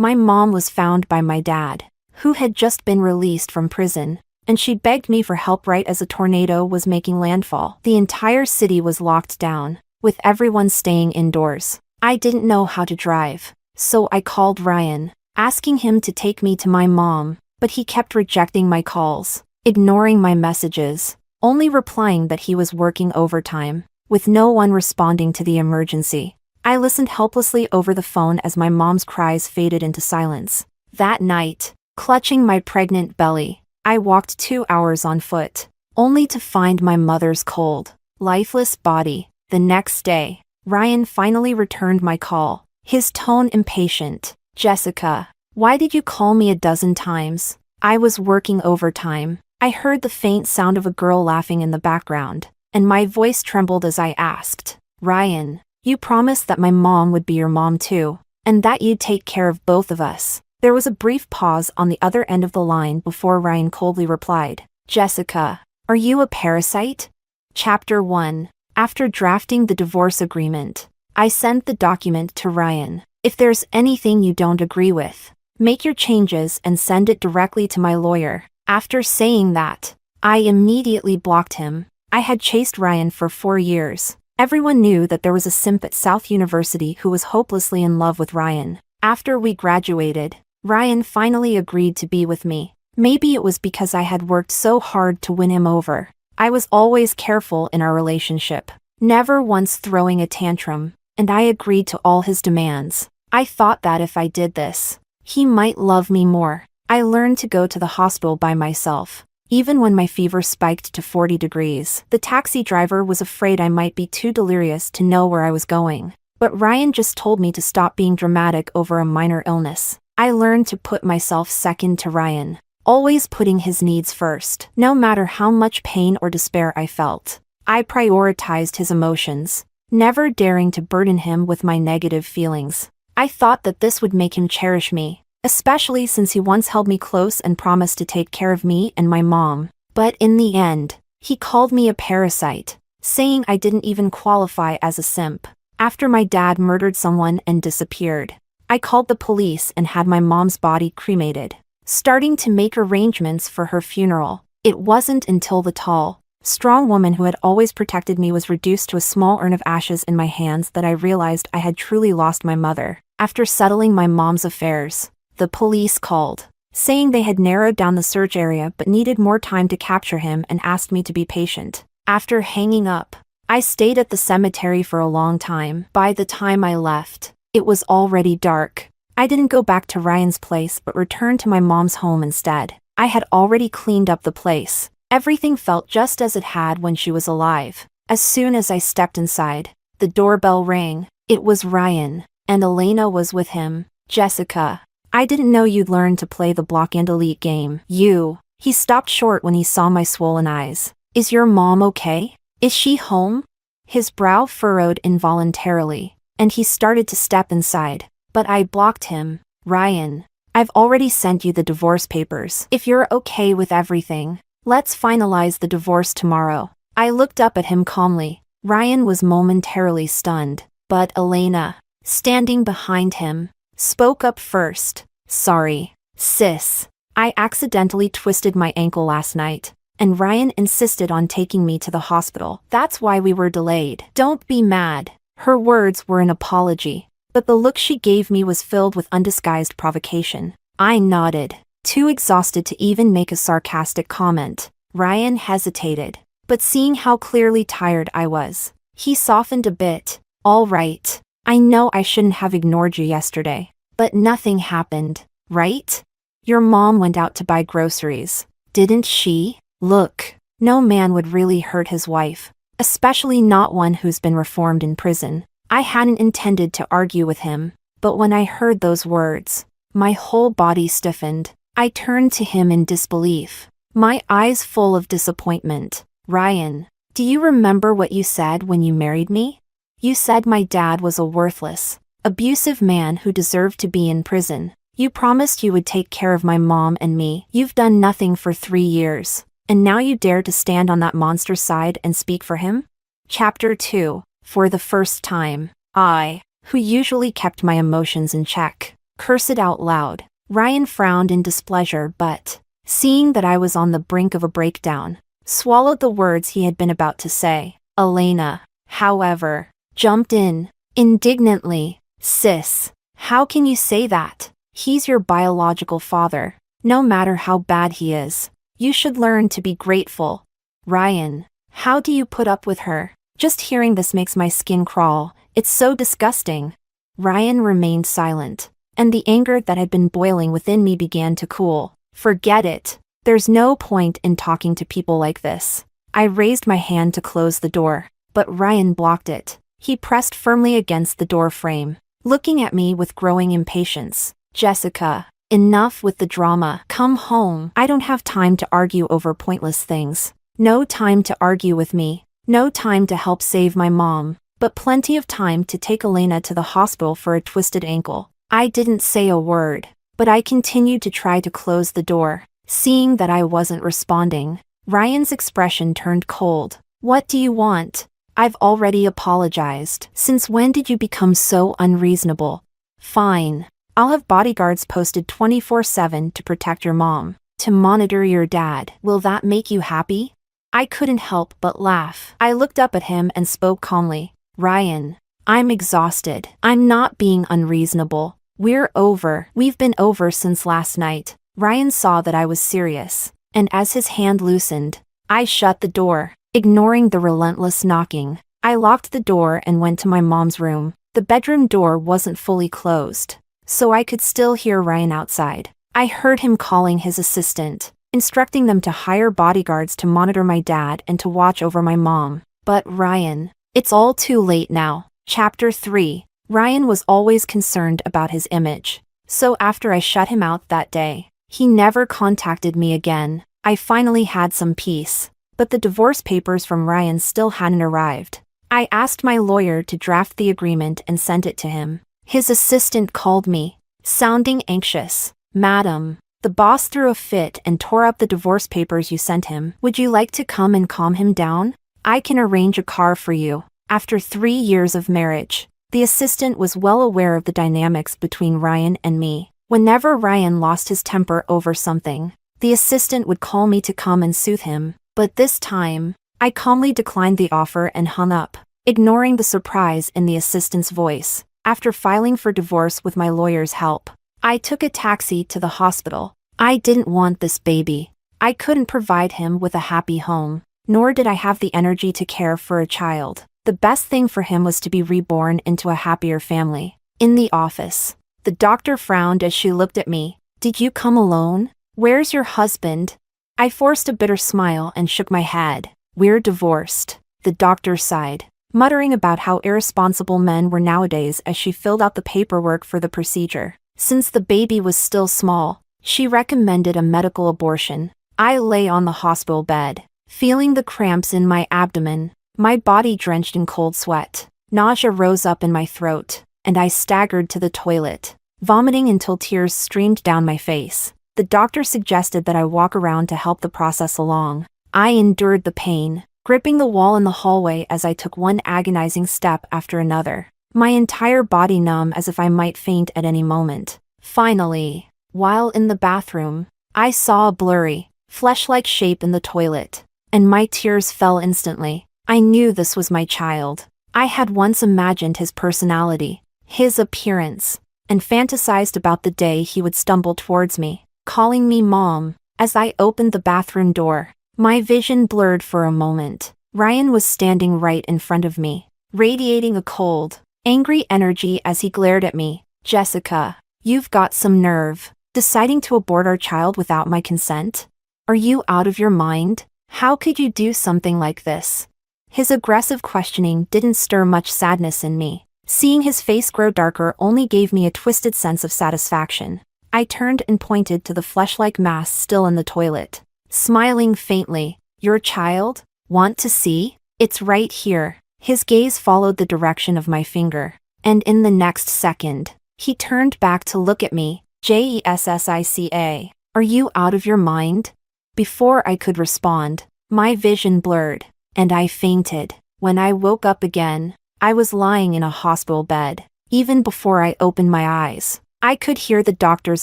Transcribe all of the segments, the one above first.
My mom was found by my dad, who had just been released from prison, and she begged me for help right as a tornado was making landfall. The entire city was locked down, with everyone staying indoors. I didn't know how to drive, so I called Ryan, asking him to take me to my mom, but he kept rejecting my calls, ignoring my messages, only replying that he was working overtime, with no one responding to the emergency. I listened helplessly over the phone as my mom's cries faded into silence. That night, clutching my pregnant belly, I walked 2 hours on foot, only to find my mother's cold, lifeless body. The next day, Ryan finally returned my call, his tone impatient. "Jessica, why did you call me a dozen times? I was working overtime." I heard the faint sound of a girl laughing in the background, and my voice trembled as I asked, "Ryan, you promised that my mom would be your mom too, and that you'd take care of both of us." There was a brief pause on the other end of the line before Ryan coldly replied, "Jessica, are you a parasite?" Chapter 1. After drafting the divorce agreement, I sent the document to Ryan. "If there's anything you don't agree with, make your changes and send it directly to my lawyer." After saying that, I immediately blocked him. I had chased Ryan for 4 years. Everyone knew that there was a simp at South University who was hopelessly in love with Ryan. After we graduated, Ryan finally agreed to be with me. Maybe it was because I had worked so hard to win him over. I was always careful in our relationship, never once throwing a tantrum, and I agreed to all his demands. I thought that if I did this, he might love me more. I learned to go to the hospital by myself, even when my fever spiked to 40 degrees. The taxi driver was afraid I might be too delirious to know where I was going, but Ryan just told me to stop being dramatic over a minor illness. I learned to put myself second to Ryan, always putting his needs first. No matter how much pain or despair I felt, I prioritized his emotions, never daring to burden him with my negative feelings. I thought that this would make him cherish me, especially since he once held me close and promised to take care of me and my mom. But in the end, he called me a parasite, saying I didn't even qualify as a simp. After my dad murdered someone and disappeared, I called the police and had my mom's body cremated, starting to make arrangements for her funeral. It wasn't until the tall, strong woman who had always protected me was reduced to a small urn of ashes in my hands that I realized I had truly lost my mother. After settling my mom's affairs, the police called, saying they had narrowed down the search area but needed more time to capture him and asked me to be patient. After hanging up, I stayed at the cemetery for a long time. By the time I left, it was already dark. I didn't go back to Ryan's place but returned to my mom's home instead. I had already cleaned up the place. Everything felt just as it had when she was alive. As soon as I stepped inside, the doorbell rang. It was Ryan, and Elena was with him. "Jessica, I didn't know you'd learned to play the block and elite game." He stopped short when he saw my swollen eyes. "Is your mom okay? Is she home?" His brow furrowed involuntarily, and he started to step inside, but I blocked him. "Ryan, I've already sent you the divorce papers. If you're okay with everything, let's finalize the divorce tomorrow." I looked up at him calmly. Ryan was momentarily stunned, but Elena, standing behind him, spoke up first. "Sorry, sis. I accidentally twisted my ankle last night, and Ryan insisted on taking me to the hospital. That's why we were delayed." "Don't be mad." Her words were an apology, but the look she gave me was filled with undisguised provocation. I nodded, too exhausted to even make a sarcastic comment. Ryan hesitated, but seeing how clearly tired I was, he softened a bit. "All right. I know I shouldn't have ignored you yesterday, but nothing happened, right? Your mom went out to buy groceries, didn't she? Look, no man would really hurt his wife, especially not one who's been reformed in prison." I hadn't intended to argue with him, but when I heard those words, my whole body stiffened. I turned to him in disbelief, my eyes full of disappointment. "Ryan, do you remember what you said when you married me? You said my dad was a worthless, abusive man who deserved to be in prison. You promised you would take care of my mom and me. You've done nothing for 3 years, and now you dare to stand on that monster's side and speak for him?" Chapter 2. For the first time, I, who usually kept my emotions in check, Curse it out loud. Ryan frowned in displeasure but, seeing that I was on the brink of a breakdown, swallowed the words he had been about to say. Elena, however, jumped in, indignantly. Sis, how can you say that? He's your biological father. No matter how bad he is, you should learn to be grateful. Ryan, how do you put up with her? Just hearing this makes my skin crawl. It's so disgusting. Ryan remained silent, and the anger that had been boiling within me began to cool. Forget it. There's no point in talking to people like this. I raised my hand to close the door, but Ryan blocked it. He pressed firmly against the door frame, looking at me with growing impatience. Jessica, enough with the drama. Come home. I don't have time to argue over pointless things. No time to argue with me. No time to help save my mom, but plenty of time to take Elena to the hospital for a twisted ankle. I didn't say a word, but I continued to try to close the door. Seeing that I wasn't responding, Ryan's expression turned cold. What do you want? I've already apologized. Since when did you become so unreasonable? Fine. I'll have bodyguards posted 24/7 to protect your mom, to monitor your dad. Will that make you happy? I couldn't help but laugh. I looked up at him and spoke calmly. Ryan, I'm exhausted. I'm not being unreasonable. We're over. We've been over since last night. Ryan saw that I was serious, and as his hand loosened, I shut the door, ignoring the relentless knocking. I locked the door and went to my mom's room. The bedroom door wasn't fully closed, so I could still hear Ryan outside. I heard him calling his assistant, instructing them to hire bodyguards to monitor my dad and to watch over my mom. But Ryan, it's all too late now. Chapter 3. Ryan was always concerned about his image, so after I shut him out that day, he never contacted me again. I finally had some peace, but the divorce papers from Ryan still hadn't arrived. I asked my lawyer to draft the agreement and sent it to him. His assistant called me, sounding anxious. Madam, the boss threw a fit and tore up the divorce papers you sent him. Would you like to come and calm him down? I can arrange a car for you. After 3 years of marriage, the assistant was well aware of the dynamics between Ryan and me. Whenever Ryan lost his temper over something, the assistant would call me to come and soothe him. But this time, I calmly declined the offer and hung up, ignoring the surprise in the assistant's voice. After filing for divorce with my lawyer's help, I took a taxi to the hospital. I didn't want this baby. I couldn't provide him with a happy home, nor did I have the energy to care for a child. The best thing for him was to be reborn into a happier family. In the office, the doctor frowned as she looked at me. Did you come alone? Where's your husband? I forced a bitter smile and shook my head. We're divorced. The doctor sighed, muttering about how irresponsible men were nowadays as she filled out the paperwork for the procedure. Since the baby was still small, she recommended a medical abortion. I lay on the hospital bed, feeling the cramps in my abdomen, my body drenched in cold sweat. Nausea rose up in my throat, and I staggered to the toilet, vomiting until tears streamed down my face. The doctor suggested that I walk around to help the process along. I endured the pain, gripping the wall in the hallway as I took one agonizing step after another, my entire body numb as if I might faint at any moment. Finally, while in the bathroom, I saw a blurry, flesh-like shape in the toilet, and my tears fell instantly. I knew this was my child. I had once imagined his personality, his appearance, and fantasized about the day he would stumble towards me, calling me Mom. As I opened the bathroom door, my vision blurred for a moment. Ryan was standing right in front of me, radiating a cold, angry energy as he glared at me. Jessica, you've got some nerve. Deciding to abort our child without my consent? Are you out of your mind? How could you do something like this? His aggressive questioning didn't stir much sadness in me. Seeing his face grow darker only gave me a twisted sense of satisfaction. I turned and pointed to the flesh-like mass still in the toilet, smiling faintly. Your child? Want to see? It's right here. His gaze followed the direction of my finger, and in the next second, he turned back to look at me. Jessica, are you out of your mind? Before I could respond, my vision blurred, and I fainted. When I woke up again, I was lying in a hospital bed. Even before I opened my eyes, I could hear the doctor's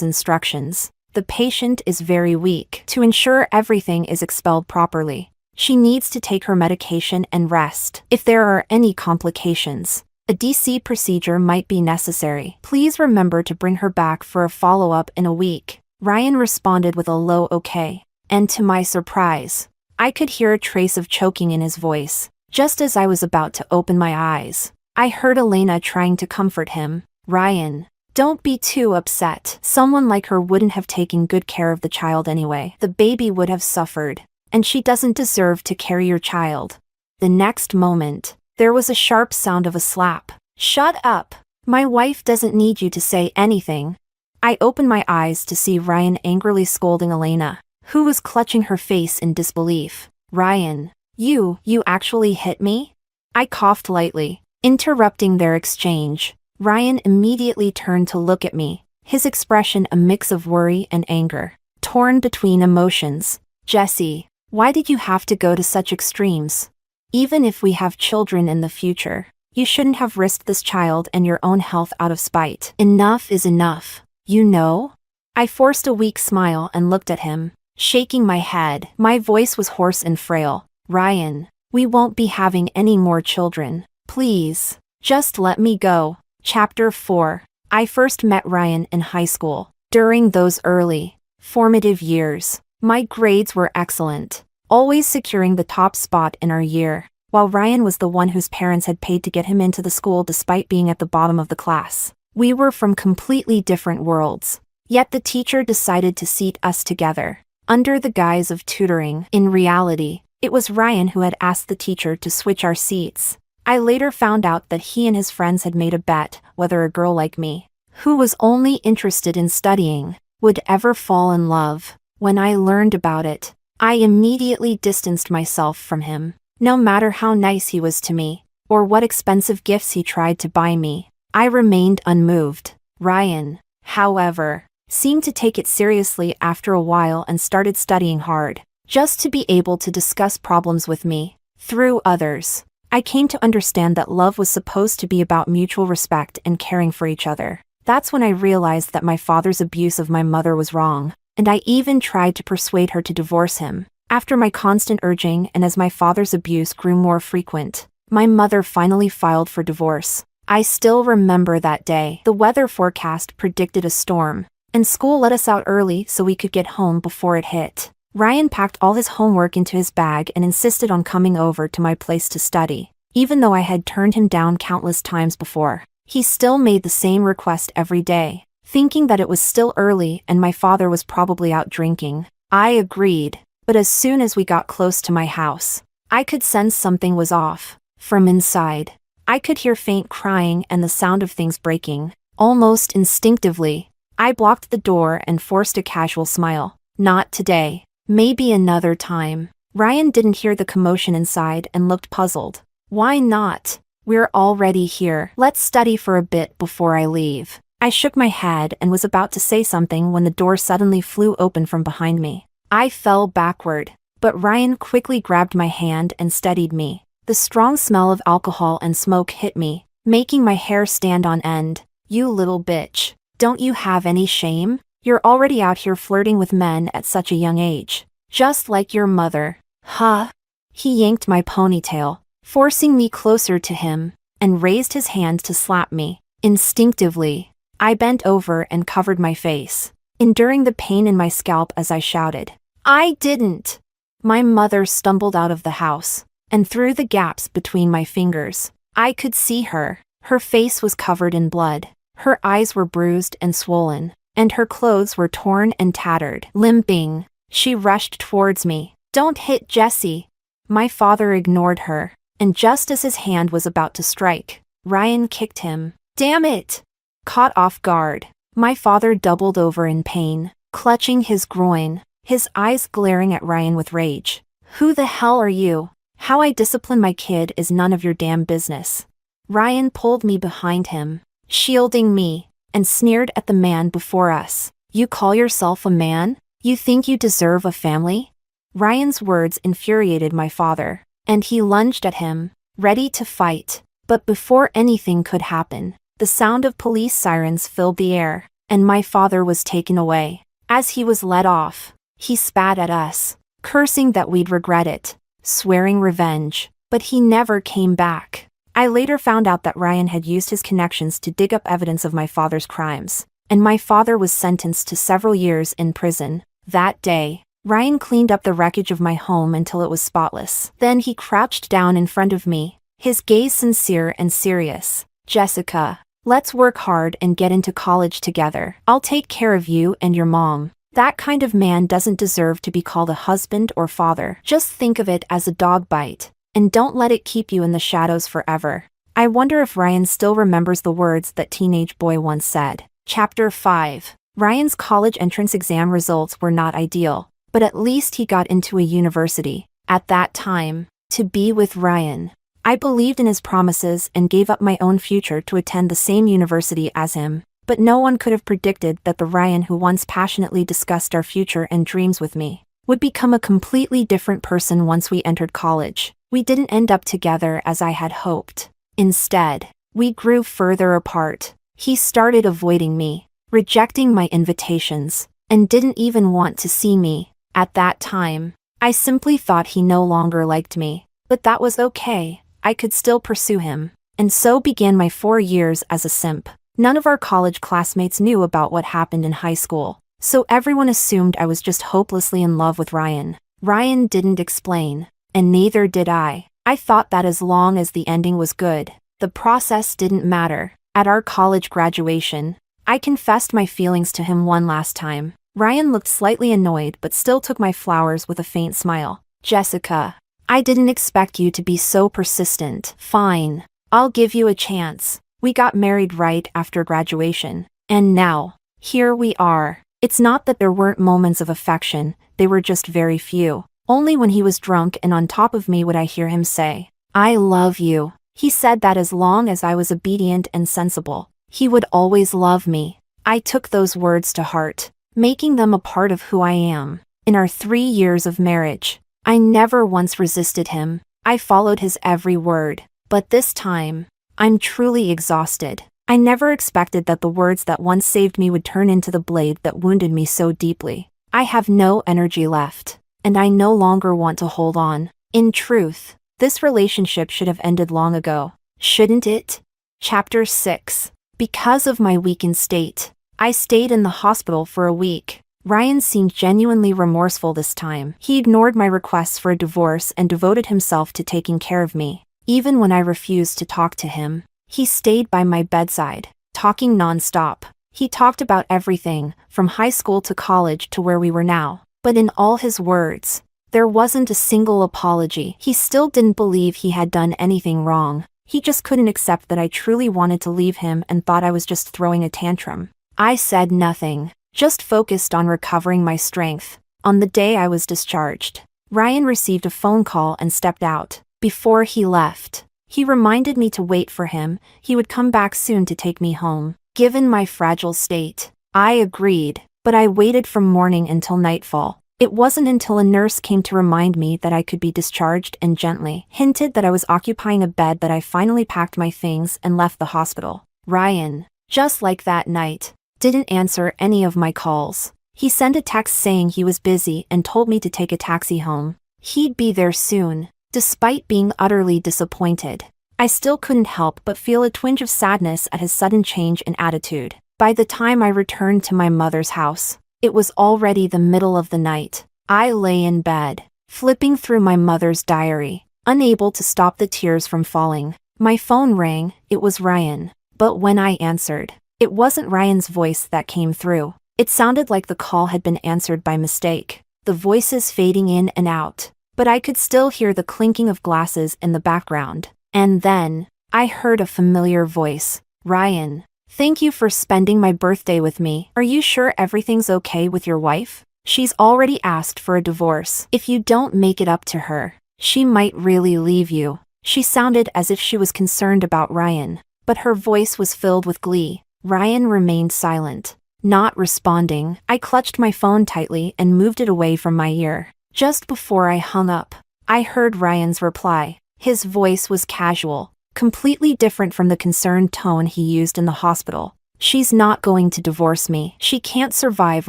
instructions. The patient is very weak. To ensure everything is expelled properly, she needs to take her medication and rest. If there are any complications, a DC procedure might be necessary. Please remember to bring her back for a follow-up in a week. Ryan responded with a low okay. And to my surprise, I could hear a trace of choking in his voice. Just as I was about to open my eyes, I heard Elena trying to comfort him. Ryan, don't be too upset. Someone like her wouldn't have taken good care of the child anyway. The baby would have suffered, and she doesn't deserve to carry your child. The next moment, there was a sharp sound of a slap. Shut up. My wife doesn't need you to say anything. I opened my eyes to see Ryan angrily scolding Elena, who was clutching her face in disbelief. Ryan, you actually hit me? I coughed lightly, interrupting their exchange. Ryan immediately turned to look at me, his expression a mix of worry and anger, torn between emotions. Jesse, why did you have to go to such extremes? Even if we have children in the future, you shouldn't have risked this child and your own health out of spite. Enough is enough, you know? I forced a weak smile and looked at him, shaking my head. My voice was hoarse and frail. Ryan, we won't be having any more children. Please, just let me go. Chapter 4. I first met Ryan in high school. During those early, formative years, my grades were excellent, always securing the top spot in our year, while Ryan was the one whose parents had paid to get him into the school despite being at the bottom of the class. We were from completely different worlds, yet the teacher decided to seat us together, under the guise of tutoring. In reality, it was Ryan who had asked the teacher to switch our seats. I later found out that he and his friends had made a bet whether a girl like me, who was only interested in studying, would ever fall in love. When I learned about it, I immediately distanced myself from him. No matter how nice he was to me, or what expensive gifts he tried to buy me, I remained unmoved. Ryan, however, seemed to take it seriously after a while and started studying hard, just to be able to discuss problems with me. Through others, I came to understand that love was supposed to be about mutual respect and caring for each other. That's when I realized that my father's abuse of my mother was wrong, and I even tried to persuade her to divorce him. After my constant urging and as my father's abuse grew more frequent, my mother finally filed for divorce. I still remember that day. The weather forecast predicted a storm, and school let us out early so we could get home before it hit. Ryan packed all his homework into his bag and insisted on coming over to my place to study. Even though I had turned him down countless times before, he still made the same request every day, thinking that it was still early and my father was probably out drinking. I agreed, but as soon as we got close to my house, I could sense something was off. From inside, I could hear faint crying and the sound of things breaking. Almost instinctively, I blocked the door and forced a casual smile. Not today. Maybe another time. Ryan didn't hear the commotion inside and looked puzzled. Why not? We're already here. Let's study for a bit before I leave. I shook my head and was about to say something when the door suddenly flew open from behind me. I fell backward, but Ryan quickly grabbed my hand and steadied me. The strong smell of alcohol and smoke hit me, making my hair stand on end. You little bitch. Don't you have any shame? You're already out here flirting with men at such a young age. Just like your mother. Huh? He yanked my ponytail, forcing me closer to him, and raised his hand to slap me. Instinctively, I bent over and covered my face, enduring the pain in my scalp as I shouted, "I didn't!" My mother stumbled out of the house, and through the gaps between my fingers, I could see her. Her face was covered in blood. Her eyes were bruised and swollen, and her clothes were torn and tattered. Limping, she rushed towards me. "Don't hit Jesse!" My father ignored her, and just as his hand was about to strike, Ryan kicked him. Damn it! Caught off guard, my father doubled over in pain, clutching his groin, his eyes glaring at Ryan with rage. "Who the hell are you? How I discipline my kid is none of your damn business." Ryan pulled me behind him, shielding me, and sneered at the man before us. "You call yourself a man? You think you deserve a family?" Ryan's words infuriated my father, and he lunged at him, ready to fight. But before anything could happen, the sound of police sirens filled the air, and my father was taken away. As he was let off, he spat at us, cursing that we'd regret it, swearing revenge, but he never came back. I later found out that Ryan had used his connections to dig up evidence of my father's crimes, and my father was sentenced to several years in prison. That day, Ryan cleaned up the wreckage of my home until it was spotless. Then he crouched down in front of me, his gaze sincere and serious. "Jessica, let's work hard and get into college together. I'll take care of you and your mom." That kind of man doesn't deserve to be called a husband or father. Just think of it as a dog bite, and don't let it keep you in the shadows forever. I wonder if Ryan still remembers the words that teenage boy once said. Chapter 5. Ryan's college entrance exam results were not ideal, but at least he got into a university. At that time, to be with Ryan, I believed in his promises and gave up my own future to attend the same university as him. But no one could have predicted that the Ryan who once passionately discussed our future and dreams with me would become a completely different person once we entered college. We didn't end up together as I had hoped. Instead, we grew further apart. He started avoiding me, rejecting my invitations, and didn't even want to see me. At that time, I simply thought he no longer liked me. But that was okay, I could still pursue him. And so began my 4 years as a simp. None of our college classmates knew about what happened in high school, so everyone assumed I was just hopelessly in love with Ryan. Ryan didn't explain, and neither did I. I thought that as long as the ending was good, the process didn't matter. At our college graduation, I confessed my feelings to him one last time. Ryan looked slightly annoyed but still took my flowers with a faint smile. "Jessica, I didn't expect you to be so persistent." "Fine, I'll give you a chance." We got married right after graduation, and now, here we are. It's not that there weren't moments of affection, they were just very few. Only when he was drunk and on top of me would I hear him say, "I love you." He said that as long as I was obedient and sensible, he would always love me. I took those words to heart, making them a part of who I am. In our 3 years of marriage, I never once resisted him. I followed his every word. But this time, I'm truly exhausted. I never expected that the words that once saved me would turn into the blade that wounded me so deeply. I have no energy left, and I no longer want to hold on. In truth, this relationship should have ended long ago, shouldn't it? Chapter 6. Because of my weakened state, I stayed in the hospital for a week. Ryan seemed genuinely remorseful this time. He ignored my requests for a divorce and devoted himself to taking care of me. Even when I refused to talk to him, he stayed by my bedside, talking non-stop. He talked about everything, from high school to college to where we were now. But in all his words, there wasn't a single apology. He still didn't believe he had done anything wrong. He just couldn't accept that I truly wanted to leave him and thought I was just throwing a tantrum. I said nothing, just focused on recovering my strength. On the day I was discharged, Ryan received a phone call and stepped out. Before he left, he reminded me to wait for him. He would come back soon to take me home. Given my fragile state, I agreed, but I waited from morning until nightfall. It wasn't until a nurse came to remind me that I could be discharged and gently hinted that I was occupying a bed that I finally packed my things and left the hospital. Ryan, just like that night, didn't answer any of my calls. He sent a text saying he was busy and told me to take a taxi home. He'd be there soon. Despite being utterly disappointed, I still couldn't help but feel a twinge of sadness at his sudden change in attitude. By the time I returned to my mother's house, it was already the middle of the night. I lay in bed, flipping through my mother's diary, unable to stop the tears from falling. My phone rang. It was Ryan. But when I answered, it wasn't Ryan's voice that came through. It sounded like the call had been answered by mistake, the voices fading in and out. But I could still hear the clinking of glasses in the background. And then, I heard a familiar voice. "Ryan, thank you for spending my birthday with me. Are you sure everything's okay with your wife? She's already asked for a divorce. If you don't make it up to her, she might really leave you." She sounded as if she was concerned about Ryan, but her voice was filled with glee. Ryan remained silent, not responding. I clutched my phone tightly and moved it away from my ear. Just before I hung up, I heard Ryan's reply. His voice was casual, completely different from the concerned tone he used in the hospital. She's not going to divorce me. She can't survive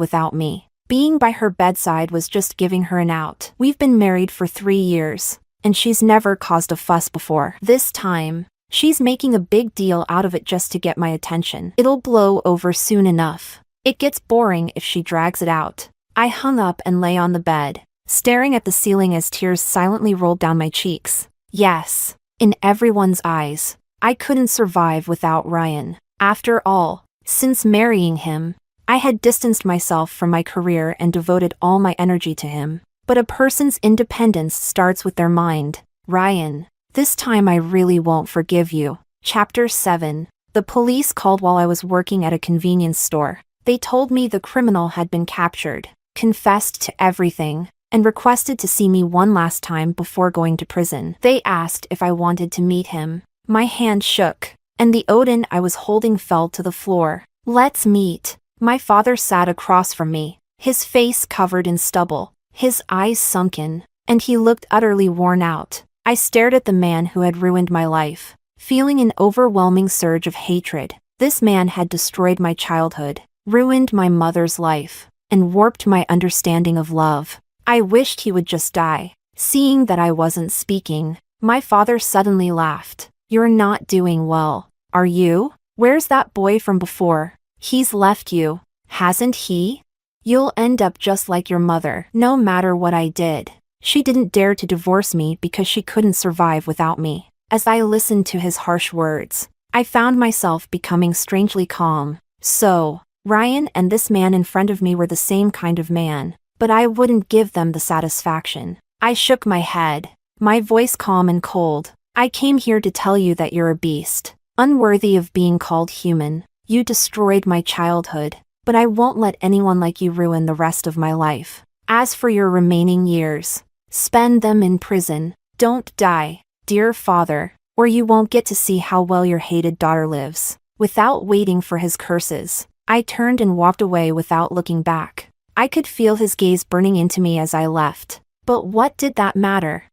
without me. Being by her bedside was just giving her an out. We've been married for 3 years, and she's never caused a fuss before. This time, she's making a big deal out of it just to get my attention. It'll blow over soon enough. It gets boring if she drags it out. I hung up and lay on the bed, staring at the ceiling as tears silently rolled down my cheeks. Yes, in everyone's eyes, I couldn't survive without Ryan. After all, since marrying him, I had distanced myself from my career and devoted all my energy to him. But a person's independence starts with their mind. Ryan, this time I really won't forgive you. Chapter 7. The police called while I was working at a convenience store. They told me the criminal had been captured, confessed to everything, and requested to see me one last time before going to prison. They asked if I wanted to meet him. My hand shook, and the Odin I was holding fell to the floor. Let's meet. My father sat across from me, his face covered in stubble, his eyes sunken, and he looked utterly worn out. I stared at the man who had ruined my life, feeling an overwhelming surge of hatred. This man had destroyed my childhood, ruined my mother's life, and warped my understanding of love. I wished he would just die. Seeing that I wasn't speaking, my father suddenly laughed. You're not doing well, are you? Where's that boy from before? He's left you, hasn't he? You'll end up just like your mother. No matter what I did, she didn't dare to divorce me because she couldn't survive without me. As I listened to his harsh words, I found myself becoming strangely calm. So, Ryan and this man in front of me were the same kind of man, but I wouldn't give them the satisfaction. I shook my head, my voice calm and cold. I came here to tell you that you're a beast, unworthy of being called human. You destroyed my childhood, but I won't let anyone like you ruin the rest of my life. As for your remaining years, spend them in prison. Don't die, dear father, or you won't get to see how well your hated daughter lives. Without waiting for his curses, I turned and walked away without looking back. I could feel his gaze burning into me as I left. But what did that matter?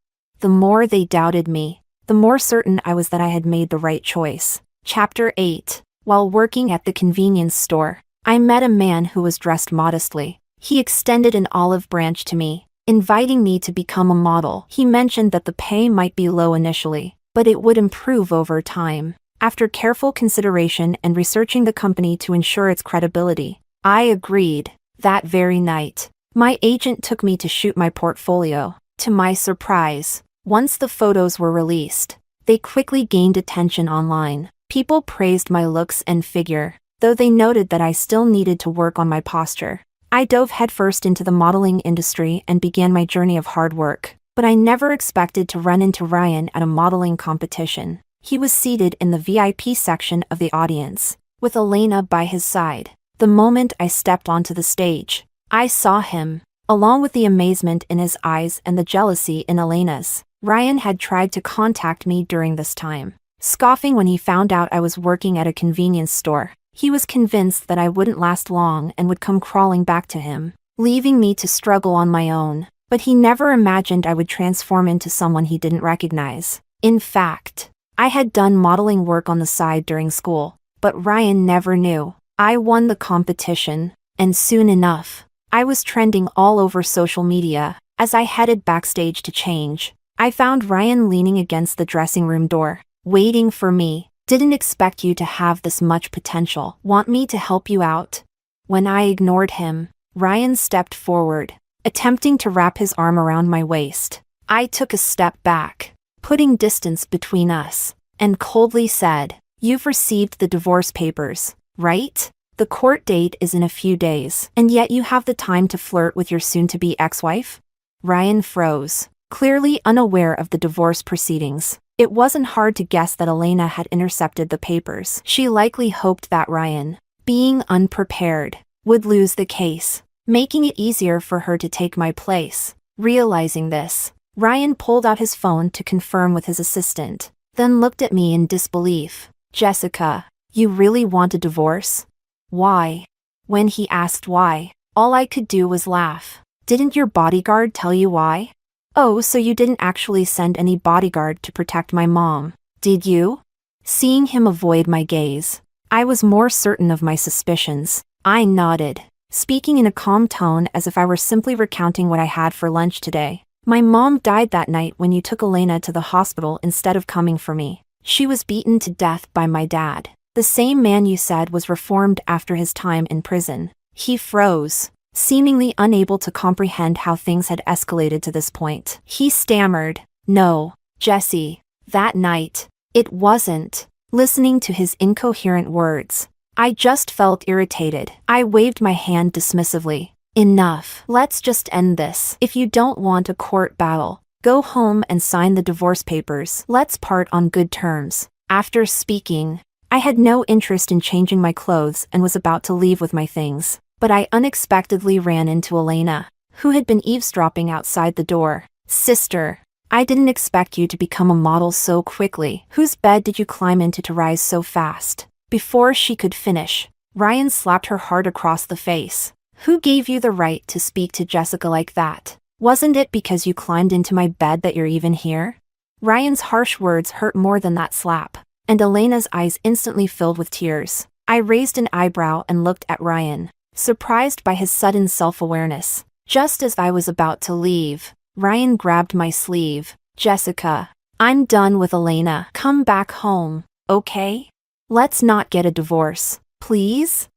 The more they doubted me, the more certain I was that I had made the right choice. Chapter 8. While working at the convenience store, I met a man who was dressed modestly. He extended an olive branch to me, inviting me to become a model. He mentioned that the pay might be low initially, but it would improve over time. After careful consideration and researching the company to ensure its credibility, I agreed. That very night, my agent took me to shoot my portfolio. To my surprise, once the photos were released, they quickly gained attention online. People praised my looks and figure, though they noted that I still needed to work on my posture. I dove headfirst into the modeling industry and began my journey of hard work. But I never expected to run into Ryan at a modeling competition. He was seated in the VIP section of the audience, with Elena by his side. The moment I stepped onto the stage, I saw him, along with the amazement in his eyes and the jealousy in Elena's. Ryan had tried to contact me during this time, scoffing when he found out I was working at a convenience store. He was convinced that I wouldn't last long and would come crawling back to him, leaving me to struggle on my own. But he never imagined I would transform into someone he didn't recognize. In fact, I had done modeling work on the side during school, but Ryan never knew. I won the competition, and soon enough, I was trending all over social media. As I headed backstage to change, I found Ryan leaning against the dressing room door, waiting for me. Didn't expect you to have this much potential. Want me to help you out? When I ignored him, Ryan stepped forward, attempting to wrap his arm around my waist. I took a step back, putting distance between us, and coldly said, "You've received the divorce papers, right? The court date is in a few days, and yet you have the time to flirt with your soon-to-be ex-wife?" Ryan froze, clearly unaware of the divorce proceedings. It wasn't hard to guess that Elena had intercepted the papers. She likely hoped that Ryan, being unprepared, would lose the case, making it easier for her to take my place. Realizing this, Ryan pulled out his phone to confirm with his assistant, then looked at me in disbelief. "Jessica, you really want a divorce? Why?" When he asked why, all I could do was laugh. "Didn't your bodyguard tell you why?" "Oh, so you didn't actually send any bodyguard to protect my mom, did you?" Seeing him avoid my gaze, I was more certain of my suspicions. I nodded, speaking in a calm tone as if I were simply recounting what I had for lunch today. My mom died that night when you took Elena to the hospital instead of coming for me. She was beaten to death by my dad, the same man you said was reformed after his time in prison. He froze, seemingly unable to comprehend how things had escalated to this point. He stammered, "No, Jesse, that night, it wasn't." Listening to his incoherent words, I just felt irritated. I waved my hand dismissively. "Enough. Let's just end this. If you don't want a court battle, go home and sign the divorce papers. Let's part on good terms." After speaking, I had no interest in changing my clothes and was about to leave with my things, but I unexpectedly ran into Elena, who had been eavesdropping outside the door. "Sister, I didn't expect you to become a model so quickly. Whose bed did you climb into to rise so fast?" Before she could finish, Ryan slapped her hard across the face. "Who gave you the right to speak to Jessica like that? Wasn't it because you climbed into my bed that you're even here?" Ryan's harsh words hurt more than that slap, and Elena's eyes instantly filled with tears. I raised an eyebrow and looked at Ryan, surprised by his sudden self-awareness. Just as I was about to leave, Ryan grabbed my sleeve. "Jessica, I'm done with Elena. Come back home, okay? Let's not get a divorce, please?"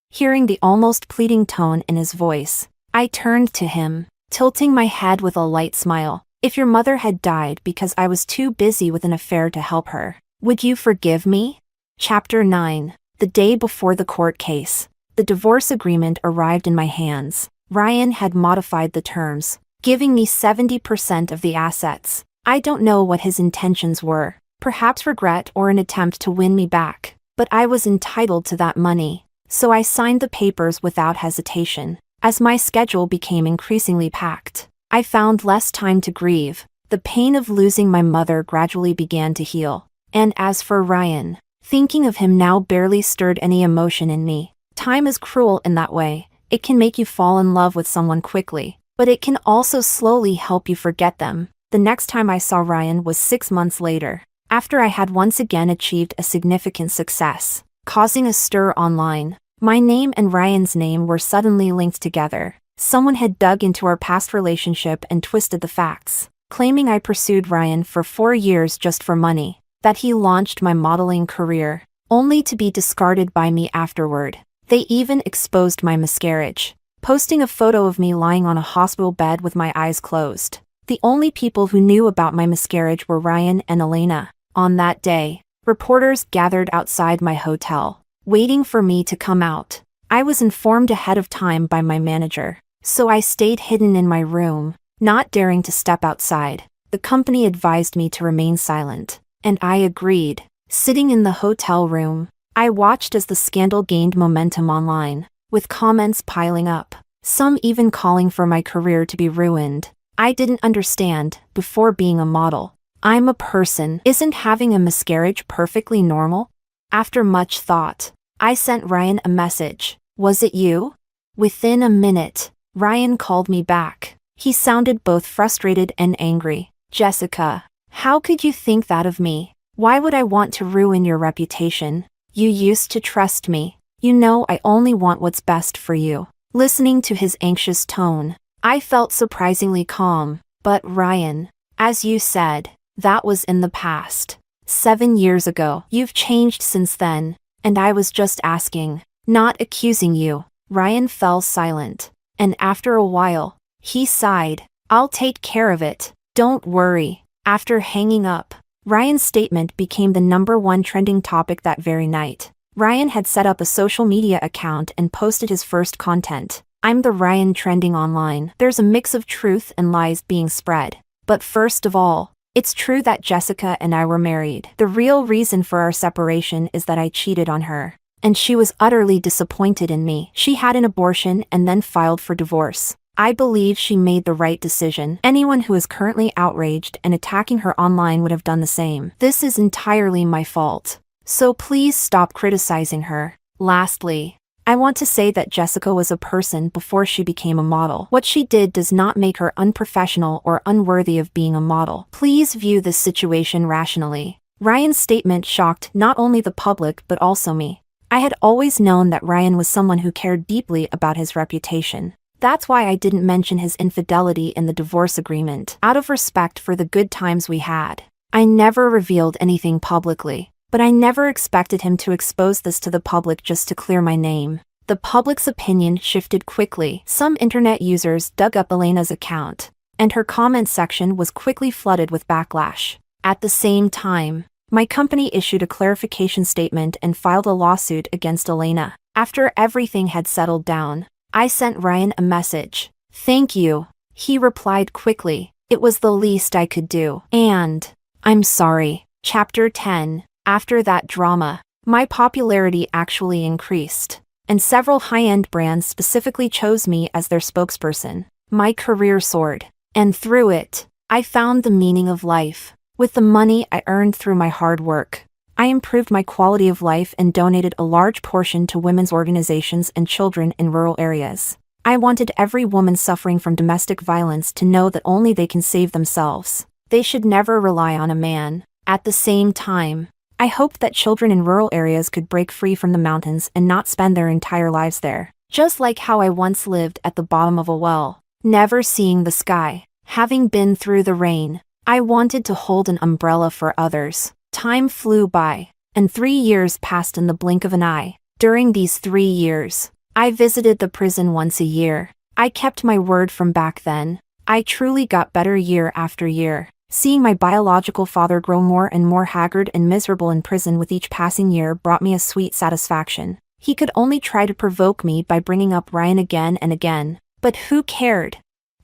Hearing the almost pleading tone in his voice, I turned to him, tilting my head with a light smile. "If your mother had died because I was too busy with an affair to help her, would you forgive me?" Chapter 9. The day before the court case, the divorce agreement arrived in my hands. Ryan had modified the terms, giving me 70% of the assets. I don't know what his intentions were, perhaps regret or an attempt to win me back, but I was entitled to that money. So I signed the papers without hesitation. As my schedule became increasingly packed, I found less time to grieve. The pain of losing my mother gradually began to heal. And as for Ryan, thinking of him now barely stirred any emotion in me. Time is cruel in that way. It can make you fall in love with someone quickly, but it can also slowly help you forget them. The next time I saw Ryan was 6 months later, after I had once again achieved a significant success, causing a stir online. My name and Ryan's name were suddenly linked together. Someone had dug into our past relationship and twisted the facts, claiming I pursued Ryan for 4 years just for money, that he launched my modeling career, only to be discarded by me afterward. They even exposed my miscarriage, posting a photo of me lying on a hospital bed with my eyes closed. The only people who knew about my miscarriage were Ryan and Elena. On that day, reporters gathered outside my hotel, waiting for me to come out. I was informed ahead of time by my manager, so I stayed hidden in my room, not daring to step outside. The company advised me to remain silent, and I agreed. Sitting in the hotel room, I watched as the scandal gained momentum online, with comments piling up, some even calling for my career to be ruined. I didn't understand, before being a model, I'm a person. Isn't having a miscarriage perfectly normal? After much thought, I sent Ryan a message. "Was it you?" Within a minute, Ryan called me back. He sounded both frustrated and angry. "Jessica, how could you think that of me? Why would I want to ruin your reputation? You used to trust me. You know I only want what's best for you." Listening to his anxious tone, I felt surprisingly calm. "But Ryan, as you said, that was in the past. 7 years ago. You've changed since then, and I was just asking, not accusing you." Ryan fell silent, and after a while, he sighed. "I'll take care of it. Don't worry." After hanging up, Ryan's statement became the #1 trending topic that very night. Ryan had set up a social media account and posted his first content. "I'm the Ryan trending online." There's a mix of truth and lies being spread. But first of all, it's true that Jessica and I were married. The real reason for our separation is that I cheated on her, and she was utterly disappointed in me. She had an abortion and then filed for divorce. I believe she made the right decision. Anyone who is currently outraged and attacking her online would have done the same. This is entirely my fault. So please stop criticizing her. Lastly, I want to say that Jessica was a person before she became a model. What she did does not make her unprofessional or unworthy of being a model. Please view this situation rationally. Ryan's statement shocked not only the public but also me. I had always known that Ryan was someone who cared deeply about his reputation. That's why I didn't mention his infidelity in the divorce agreement, out of respect for the good times we had. I never revealed anything publicly, but I never expected him to expose this to the public just to clear my name. The public's opinion shifted quickly. Some internet users dug up Elena's account, and her comment section was quickly flooded with backlash. At the same time, my company issued a clarification statement and filed a lawsuit against Elena. After everything had settled down, I sent Ryan a message. "Thank you." He replied quickly. It was the least I could do. And, "I'm sorry." Chapter 10. After that drama, my popularity actually increased, and several high-end brands specifically chose me as their spokesperson. My career soared, and through it, I found the meaning of life. With the money I earned through my hard work, I improved my quality of life and donated a large portion to women's organizations and children in rural areas. I wanted every woman suffering from domestic violence to know that only they can save themselves. They should never rely on a man. At the same time, I hoped that children in rural areas could break free from the mountains and not spend their entire lives there. Just like how I once lived at the bottom of a well, never seeing the sky. Having been through the rain, I wanted to hold an umbrella for others. Time flew by, and 3 years passed in the blink of an eye. During these 3 years, I visited the prison once a year. I kept my word from back then. I truly got better year after year. Seeing my biological father grow more and more haggard and miserable in prison with each passing year brought me a sweet satisfaction. He could only try to provoke me by bringing up Ryan again and again. But who cared?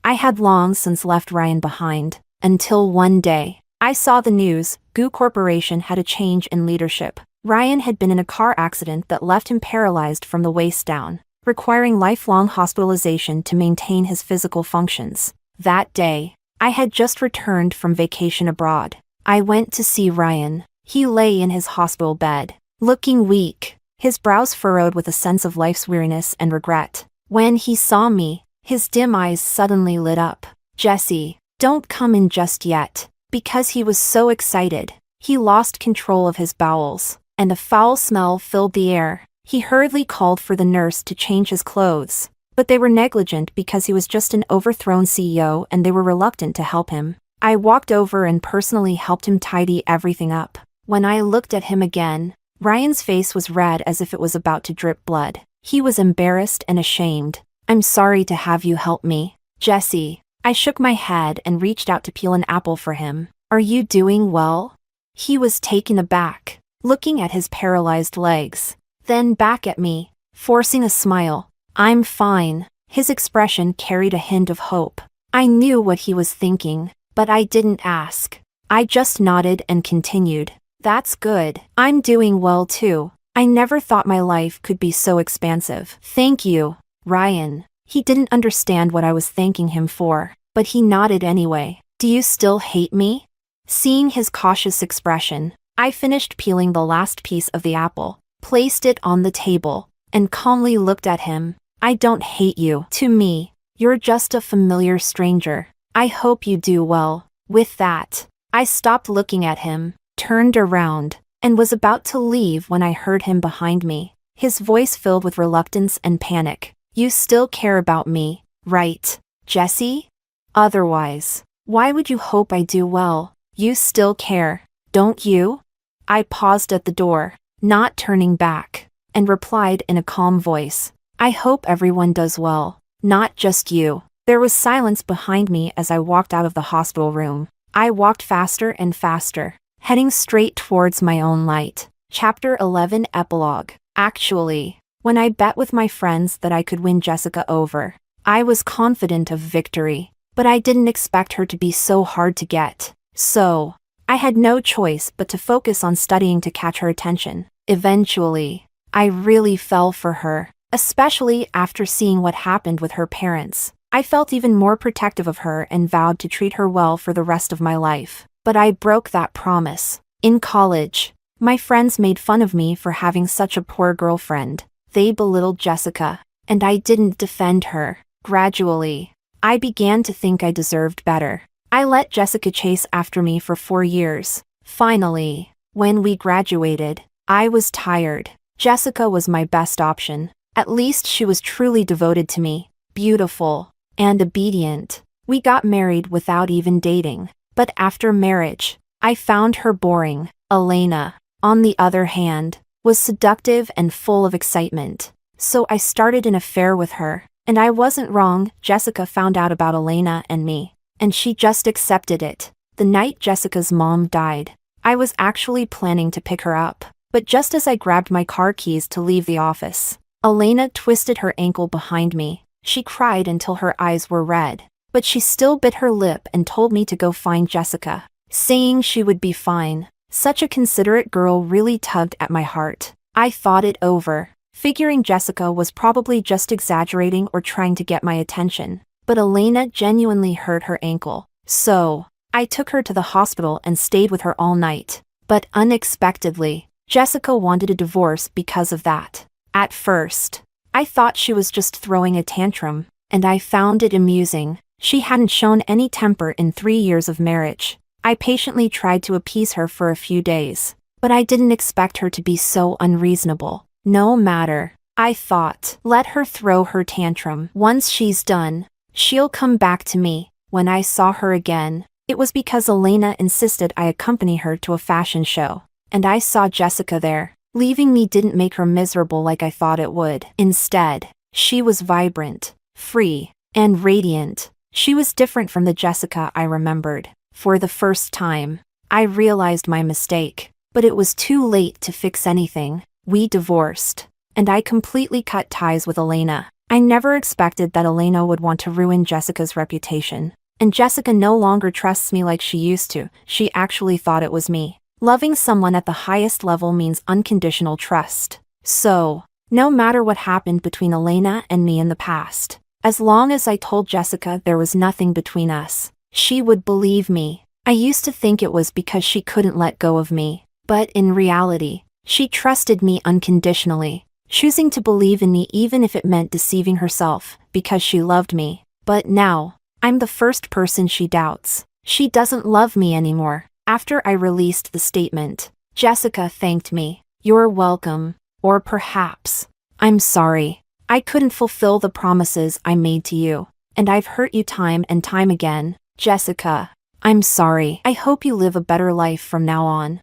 I had long since left Ryan behind, until one day, I saw the news. Goo Corporation had a change in leadership. Ryan had been in a car accident that left him paralyzed from the waist down, requiring lifelong hospitalization to maintain his physical functions. That day, I had just returned from vacation abroad. I went to see Ryan. He lay in his hospital bed, looking weak, his brows furrowed with a sense of life's weariness and regret. When he saw me, his dim eyes suddenly lit up. "Jesse, don't come in just yet." Because he was so excited, he lost control of his bowels, and a foul smell filled the air. He hurriedly called for the nurse to change his clothes, but they were negligent because he was just an overthrown CEO and they were reluctant to help him. I walked over and personally helped him tidy everything up. When I looked at him again, Ryan's face was red as if it was about to drip blood. He was embarrassed and ashamed. "I'm sorry to have you help me, Jesse." I shook my head and reached out to peel an apple for him. "Are you doing well?" He was taken aback, looking at his paralyzed legs, then back at me, forcing a smile. "I'm fine." His expression carried a hint of hope. I knew what he was thinking, but I didn't ask. I just nodded and continued. "That's good. I'm doing well too. I never thought my life could be so expansive." "Thank you, Ryan." He didn't understand what I was thanking him for, but he nodded anyway. "Do you still hate me?" Seeing his cautious expression, I finished peeling the last piece of the apple, placed it on the table, and calmly looked at him. "I don't hate you. To me, you're just a familiar stranger. I hope you do well." With that, I stopped looking at him, turned around, and was about to leave when I heard him behind me, his voice filled with reluctance and panic. "You still care about me, right, Jesse? Otherwise, why would you hope I do well? You still care, don't you?" I paused at the door, not turning back, and replied in a calm voice. "I hope everyone does well, not just you." There was silence behind me as I walked out of the hospital room. I walked faster and faster, heading straight towards my own light. Chapter 11 Epilogue. Actually, when I bet with my friends that I could win Jessica over, I was confident of victory, but I didn't expect her to be so hard to get. So, I had no choice but to focus on studying to catch her attention. Eventually, I really fell for her, especially after seeing what happened with her parents. I felt even more protective of her and vowed to treat her well for the rest of my life. But I broke that promise. In college, my friends made fun of me for having such a poor girlfriend. They belittled Jessica, and I didn't defend her. Gradually, I began to think I deserved better. I let Jessica chase after me for 4 years. Finally, when we graduated, I was tired. Jessica was my best option. At least she was truly devoted to me, beautiful, and obedient. We got married without even dating. But after marriage, I found her boring. Elena, on the other hand, was seductive and full of excitement. So I started an affair with her. And I wasn't wrong. Jessica found out about Elena and me. And she just accepted it. The night Jessica's mom died, I was actually planning to pick her up. But just as I grabbed my car keys to leave the office, Elena twisted her ankle behind me. She cried until her eyes were red. But she still bit her lip and told me to go find Jessica, saying she would be fine. Such a considerate girl really tugged at my heart. I thought it over, figuring Jessica was probably just exaggerating or trying to get my attention. But Elena genuinely hurt her ankle. So, I took her to the hospital and stayed with her all night. But unexpectedly, Jessica wanted a divorce because of that. At first, I thought she was just throwing a tantrum, and I found it amusing. She hadn't shown any temper in 3 years of marriage. I patiently tried to appease her for a few days, but I didn't expect her to be so unreasonable. No matter, I thought, let her throw her tantrum. Once she's done, she'll come back to me. When I saw her again, it was because Elena insisted I accompany her to a fashion show, and I saw Jessica there. Leaving me didn't make her miserable like I thought it would. Instead, she was vibrant, free, and radiant. She was different from the Jessica I remembered. For the first time, I realized my mistake, but it was too late to fix anything. We divorced, and I completely cut ties with Elena. I never expected that Elena would want to ruin Jessica's reputation. And Jessica no longer trusts me like she used to. She actually thought it was me. Loving someone at the highest level means unconditional trust. So, no matter what happened between Elena and me in the past, as long as I told Jessica there was nothing between us, she would believe me. I used to think it was because she couldn't let go of me, but in reality, she trusted me unconditionally, choosing to believe in me even if it meant deceiving herself, because she loved me. But now, I'm the first person she doubts. She doesn't love me anymore. After I released the statement, Jessica thanked me. You're welcome. Or perhaps, I'm sorry. I couldn't fulfill the promises I made to you, and I've hurt you time and time again. Jessica, I'm sorry. I hope you live a better life from now on.